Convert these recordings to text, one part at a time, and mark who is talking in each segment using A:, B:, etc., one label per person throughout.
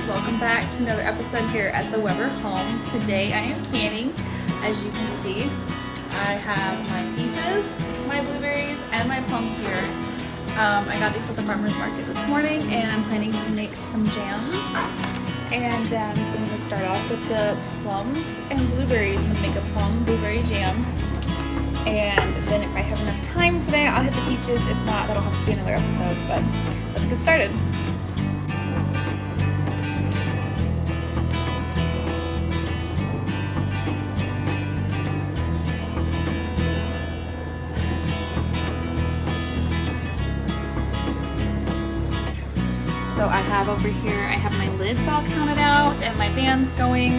A: welcome back to another episode here at the Weber home. Today I am canning. As you can see, I have my peaches, my blueberries, and my plums here. I got these at the farmer's market this morning and I'm planning to make some jams. And so I'm going to start off with the plums and blueberries. I'm going to make a plum blueberry jam. And then if I have enough time today, I'll hit the peaches. If not, that'll have to be another episode, but let's get started. So I have over here, I have my lids all counted out and my bands going.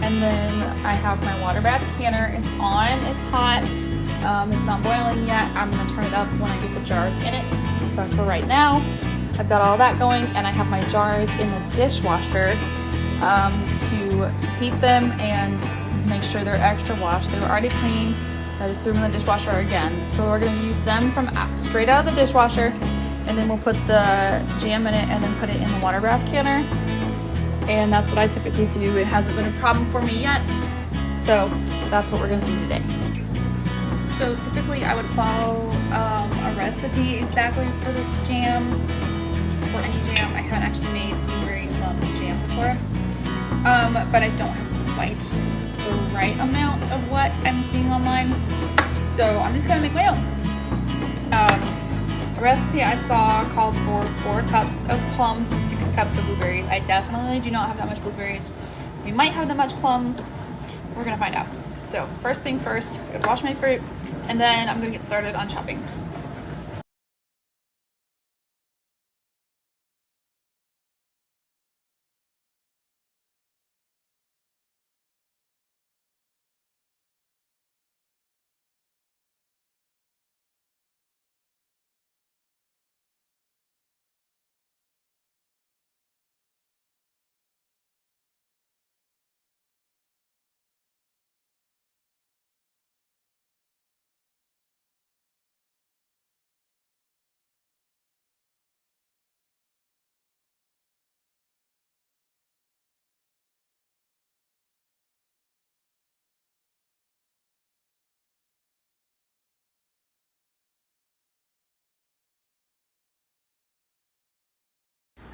A: And then I have my water bath canner. It's on, it's hot. It's not boiling yet. I'm gonna turn it up when I get the jars in it. But for right now, I've got all that going and I have my jars in the dishwasher to heat them and make sure they're extra washed. They were already clean. I just threw them in the dishwasher again. So we're gonna use them from straight out of the dishwasher, and then we'll put the jam in it and then put it in the water bath canner. And that's what I typically do. It hasn't been a problem for me yet. So that's what we're gonna do today. So typically I would follow a recipe exactly for this jam, or any jam. I haven't actually made blueberry plum jam before, but I don't have quite the right amount of what I'm seeing online. So I'm just gonna make my own. The recipe I saw called for 4 cups of plums and 6 cups of blueberries. I definitely do not have that much blueberries. We might have that much plums. We're gonna find out. So first things first, I'm gonna wash my fruit, and then I'm gonna get started on chopping.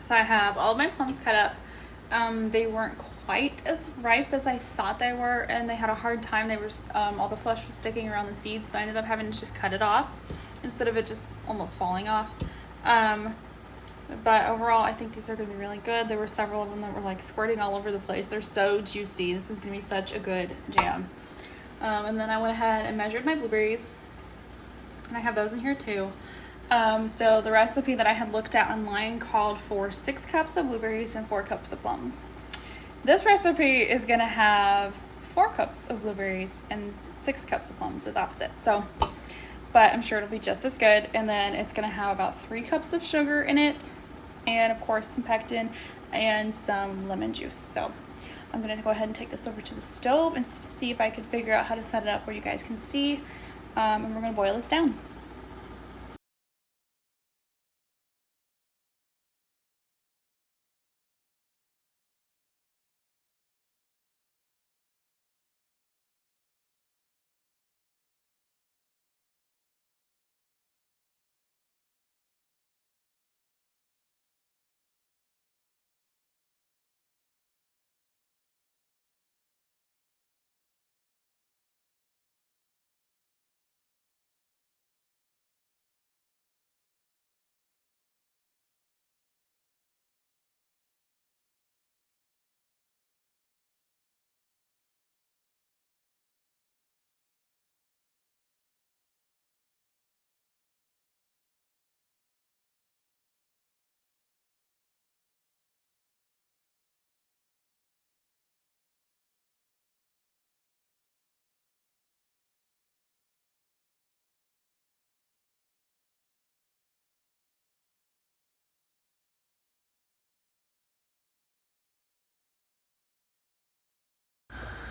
A: So I have all of my plums cut up. They weren't quite as ripe as I thought they were, and they had a hard time. They were all the flesh was sticking around the seeds, so I ended up having to just cut it off instead of it just almost falling off. But overall, I think these are going to be really good. There were several of them that were like squirting all over the place. They're so juicy. This is going to be such a good jam. And then I went ahead and measured my blueberries, and I have those in here too. So the recipe that I had looked at online called for 6 cups of blueberries and 4 cups of plums. This recipe is going to have 4 cups of blueberries and 6 cups of plums. It's opposite. So, but I'm sure it'll be just as good. And then it's going to have about 3 cups of sugar in it, and of course some pectin and some lemon juice. So I'm going to go ahead and take this over to the stove and see if I can figure out how to set it up where you guys can see. And we're going to boil this down.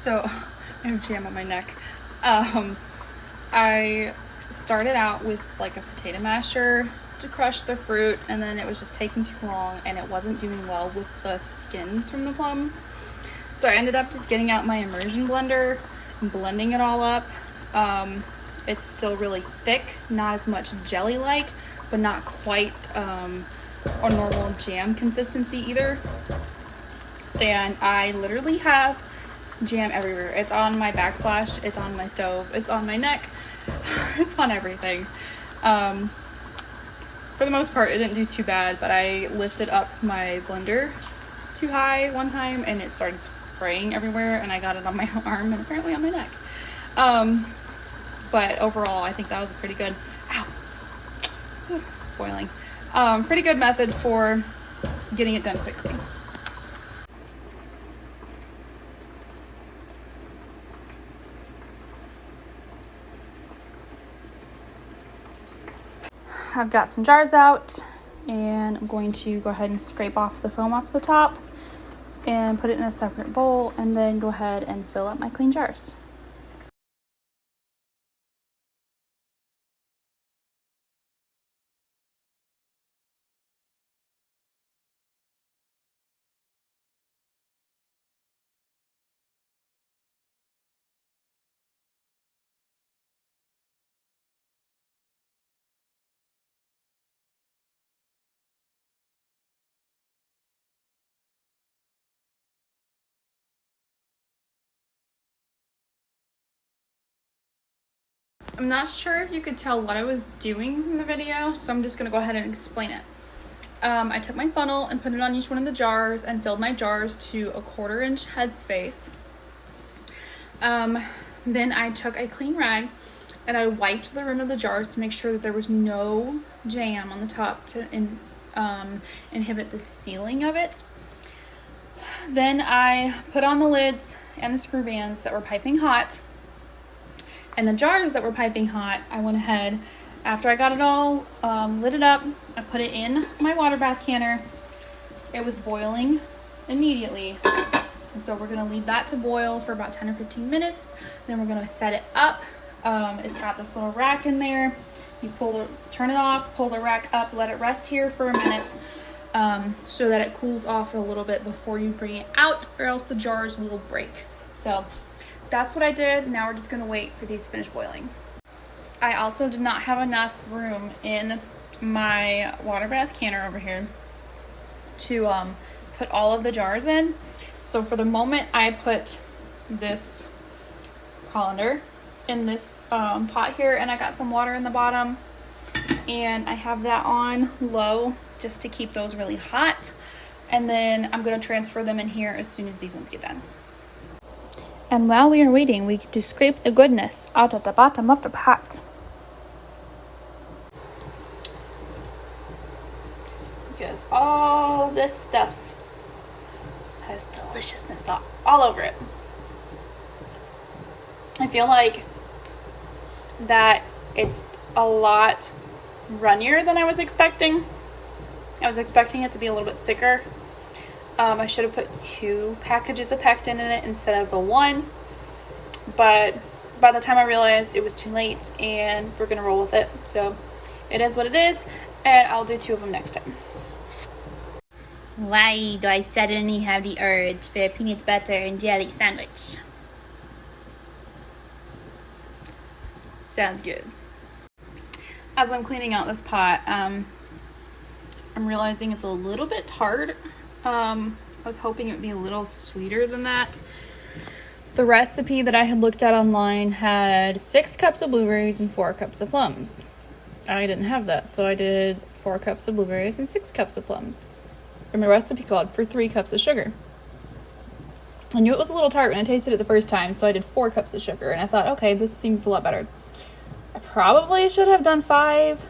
A: So I have jam on my neck. I started out with like a potato masher, to crush the fruit, and then it was just taking too long, and it wasn't doing well with the skins from the plums. So I ended up just getting out my immersion blender and blending it all up. It's still really thick, not as much jelly-like, but not quite a normal jam consistency either. And I literally have jam everywhere. It's on my backsplash, it's on my stove, it's on my neck, it's on everything. For the most part, it didn't do too bad, but I lifted up my blender too high one time and it started spraying everywhere, and I got it on my arm and apparently on my neck. But overall, I think that was a pretty good, boiling, pretty good method for getting it done quickly. I've got some jars out, and I'm going to go ahead and scrape off the foam off the top and put it in a separate bowl, and then go ahead and fill up my clean jars. I'm not sure if you could tell what I was doing in the video, so I'm just going to go ahead and explain it. I took my funnel and put it on each one of the jars and filled my jars to a 1/4 inch headspace. Then I took a clean rag and I wiped the rim of the jars to make sure that there was no jam on the top to inhibit the sealing of it. Then I put on the lids and the screw bands that were piping hot. And the jars that were piping hot, I went ahead, after I got it all lit it up, I put it in my water bath canner. It was boiling immediately. And so we're gonna leave that to boil for about 10 or 15 minutes. Then we're gonna set it up. It's got this little rack in there. You turn it off, pull the rack up, let it rest here for a minute so that it cools off a little bit before you bring it out, or else the jars will break. So that's what I did. Now we're just gonna wait for these to finish boiling. I also did not have enough room in my water bath canner over here to put all of the jars in. So for the moment, I put this colander in this pot here, and I got some water in the bottom, and I have that on low just to keep those really hot. And then I'm gonna transfer them in here as soon as these ones get done. And while we are waiting, we get to scrape the goodness out of the bottom of the pot. Because all this stuff has deliciousness all over it. I feel like that it's a lot runnier than I was expecting. I was expecting it to be a little bit thicker. I should have put 2 packages of pectin in it instead of the 1, but by the time I realized it was too late, and we're gonna roll with it. So it is what it is, and I'll do 2 of them next time. Why do I suddenly have the urge for a peanut butter and jelly sandwich? Sounds good. As I'm cleaning out this pot, I'm realizing it's a little bit tart. I was hoping it would be a little sweeter than that. The recipe that I had looked at online had 6 cups of blueberries and 4 cups of plums. I didn't have that, so I did 4 cups of blueberries and 6 cups of plums. And the recipe called for 3 cups of sugar. I knew it was a little tart when I tasted it the first time, so I did 4 cups of sugar, and I thought, okay, this seems a lot better. I probably should have done 5.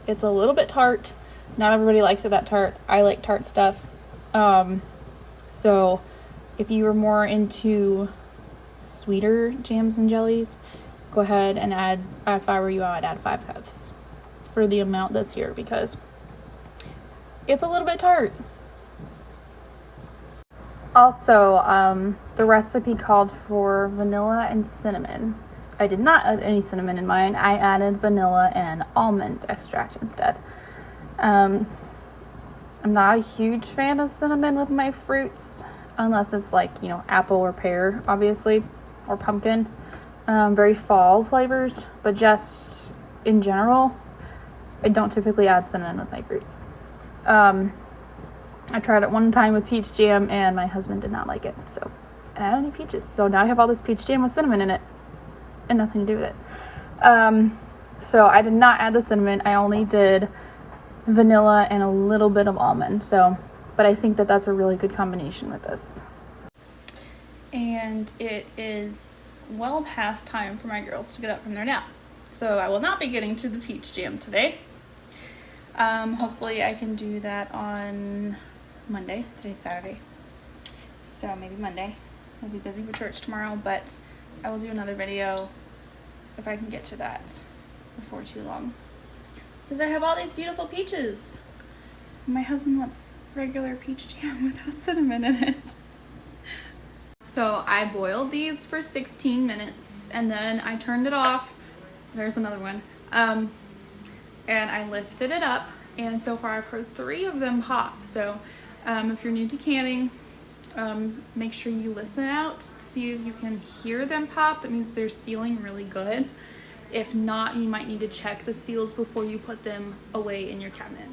A: It's a little bit tart. Not everybody likes it that tart. I like tart stuff. So if you were more into sweeter jams and jellies, go ahead and add, if I were you, I would add 5 cups for the amount that's here, because it's a little bit tart. Also, the recipe called for vanilla and cinnamon. I did not add any cinnamon in mine. I added vanilla and almond extract instead. I'm not a huge fan of cinnamon with my fruits, unless it's like, you know, apple or pear, obviously, or pumpkin. Very fall flavors, but just in general, I don't typically add cinnamon with my fruits. I tried it one time with peach jam and my husband did not like it, so, and I don't eat peaches, so now I have all this peach jam with cinnamon in it and nothing to do with it. So I did not add the cinnamon. I only did vanilla and a little bit of almond, so, but I think that that's a really good combination with this. And it is well past time for my girls to get up from their nap, so I will not be getting to the peach jam today. Hopefully I can do that on Monday. Today's Saturday, so maybe Monday. I'll be busy for church tomorrow, but I will do another video if I can get to that before too long, because I have all these beautiful peaches. My husband wants regular peach jam without cinnamon in it. So I boiled these for 16 minutes and then I turned it off. There's another one. And I lifted it up, and so far I've heard 3 of them pop. So if you're new to canning, make sure you listen out to see if you can hear them pop. That means they're sealing really good. If not, you might need to check the seals before you put them away in your cabinet.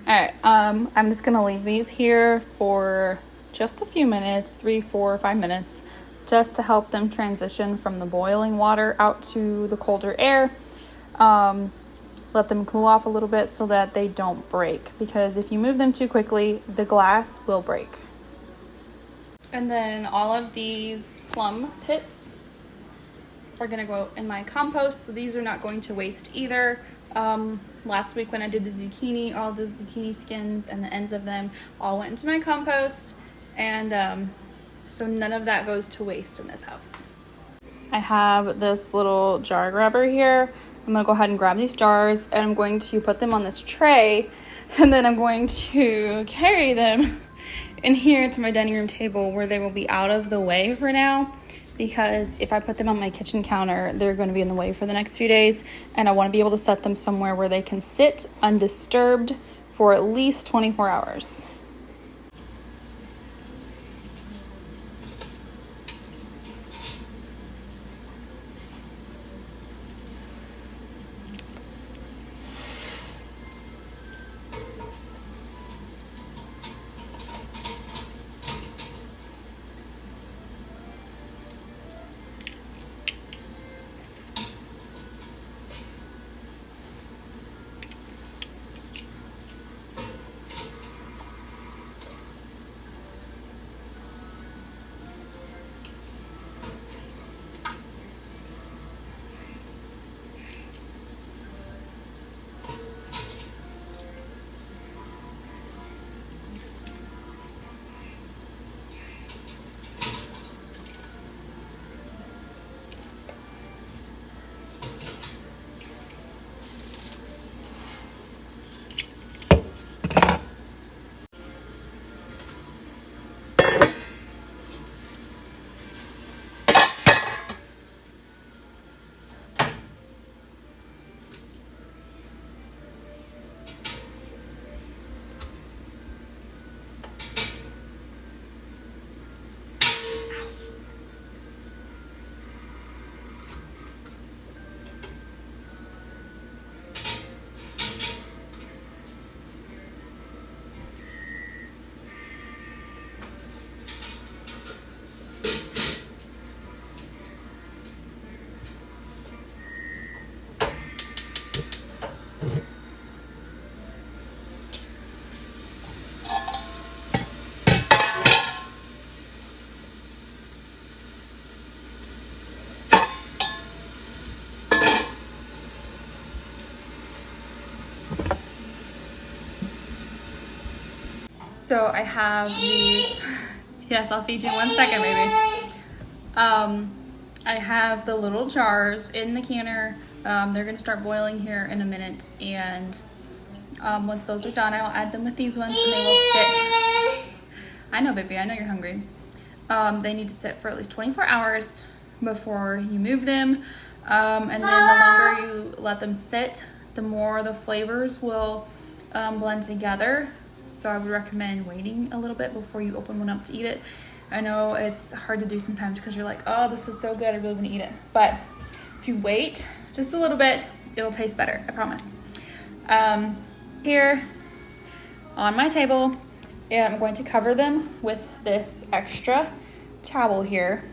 A: Alright, I'm just gonna leave these here for just a few minutes, 3, 4, 5 minutes, just to help them transition from the boiling water out to the colder air. Let them cool off a little bit so that they don't break, because if you move them too quickly, the glass will break. And then all of these plum pits are gonna go in my compost, so these are not going to waste either. Last week when I did the zucchini, all the zucchini skins and the ends of them all went into my compost, and so none of that goes to waste in this house. I have this little jar grabber here. I'm gonna go ahead and grab these jars and I'm going to put them on this tray, and then I'm going to carry them in here to my dining room table where they will be out of the way for now, because if I put them on my kitchen counter, they're going to be in the way for the next few days, and I want to be able to set them somewhere where they can sit undisturbed for at least 24 hours. So I have these, yes, I'll feed you in 1 second, baby. I have the little jars in the canner. They're gonna start boiling here in a minute, and once those are done, I'll add them with these ones and they will sit. I know, baby, I know you're hungry. They need to sit for at least 24 hours before you move them. And then the longer you let them sit, the more the flavors will blend together. So I would recommend waiting a little bit before you open one up to eat it. I know it's hard to do sometimes because you're like, oh, this is so good, I really want to eat it. But if you wait just a little bit, it'll taste better, I promise. Here on my table, I'm going to cover them with this extra towel here,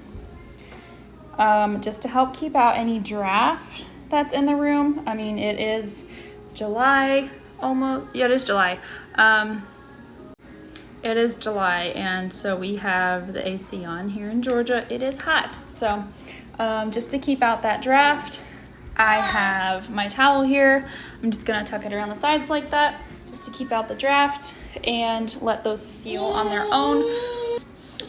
A: just to help keep out any draft that's in the room. I mean, it is July almost. Yeah, it is July. It is July, and so we have the AC on here in Georgia. It is hot. So just to keep out that draft, I have my towel here. I'm just gonna tuck it around the sides like that, just to keep out the draft and let those seal on their own.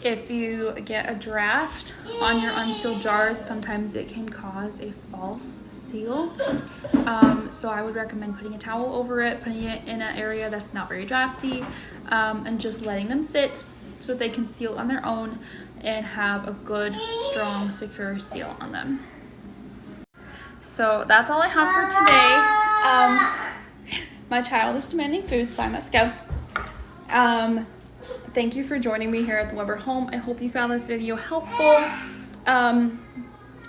A: If you get a draft on your unsealed jars, sometimes it can cause a false seal. So I would recommend putting a towel over it, putting it in an area that's not very drafty, and just letting them sit so that they can seal on their own and have a good, strong, secure seal on them. So that's all I have for today. My child is demanding food, so I must go. Thank you for joining me here at the Weber home. I hope you found this video helpful.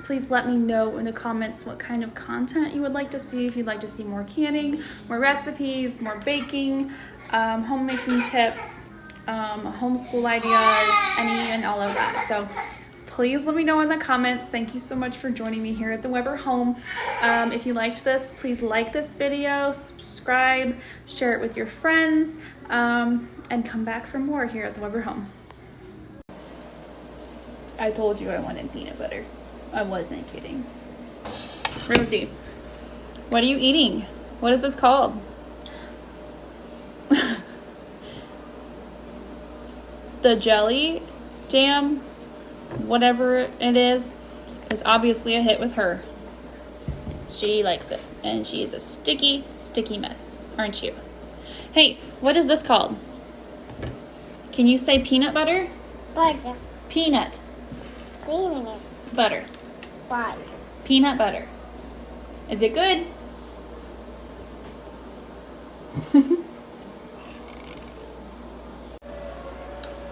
A: Please let me know in the comments what kind of content you would like to see. If you'd like to see more canning, more recipes, more baking, homemaking tips, homeschool ideas, any and all of that. So please let me know in the comments. Thank you so much for joining me here at the Weber home. If you liked this, please like this video, subscribe, share it with your friends, and come back for more here at the Weber home. I told you I wanted peanut butter. I wasn't kidding. Rosie, what are you eating? What is this called? The jelly jam, whatever it is obviously a hit with her. She likes it, and she's a sticky, sticky mess, aren't you? Hey, what is this called? Can you say peanut butter?
B: Butter.
A: Peanut.
B: Peanut.
A: Butter.
B: Butter.
A: Peanut butter. Is it good?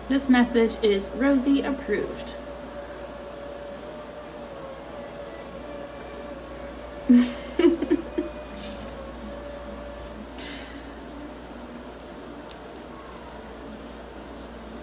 A: This message is Rosie approved.